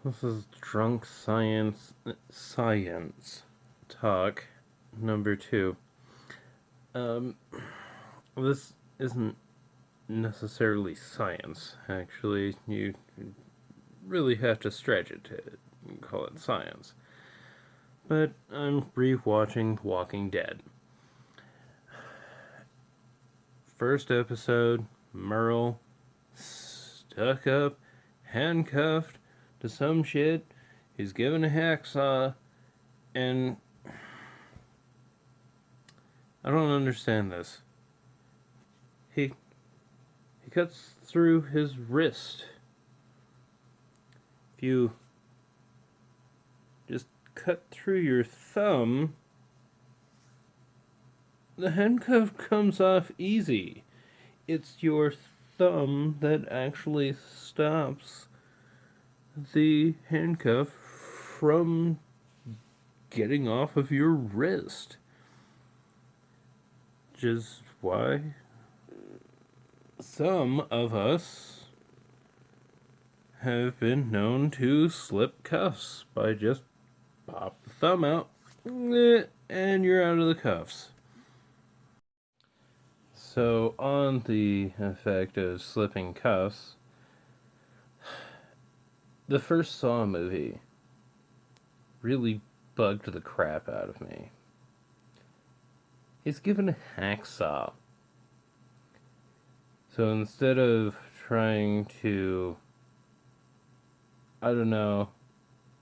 This is drunk science talk number 2. Um, this isn't necessarily science. Actually, you really have to stretch it to call it science. But I'm rewatching Walking Dead. First episode, Merle stuck up, handcuffed to some shit. He's given a hacksaw, and I don't understand this. He cuts through his wrist. If you just cut through your thumb, the handcuff comes off easy. It's your thumb that actually stops the handcuff from getting off of your wrist. Which is why some of us have been known to slip cuffs by just pop the thumb out and you're out of the cuffs. So, on the effect of slipping cuffs, the first Saw movie really bugged the crap out of me. He's given a hacksaw. So instead of trying to, I don't know,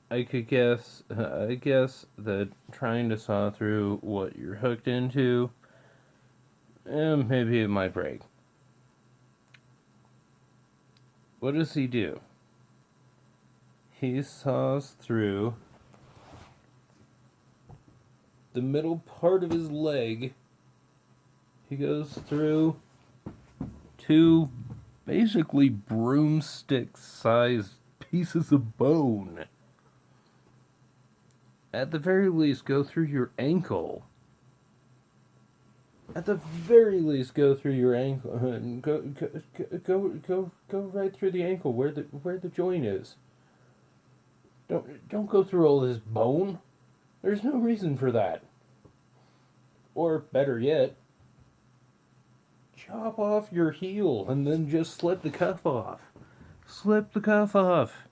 I guess that trying to saw through what you're hooked into, maybe it might break. What does he do? He saws through the middle part of his leg. He goes through 2 basically broomstick-sized pieces of bone. At the very least, go through your ankle. At the very least, go through your ankle. Go right through the ankle where the joint is. Don't go through all this bone. There's no reason for that. Or better yet, chop off your heel and then just slip the cuff off. Slip the cuff off.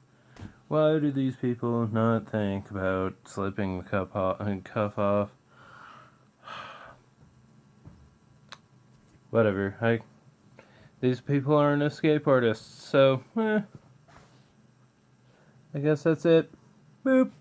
Why do these people not think about slipping the cuff off? Whatever. These people aren't escape artists, so I guess that's it. Boop.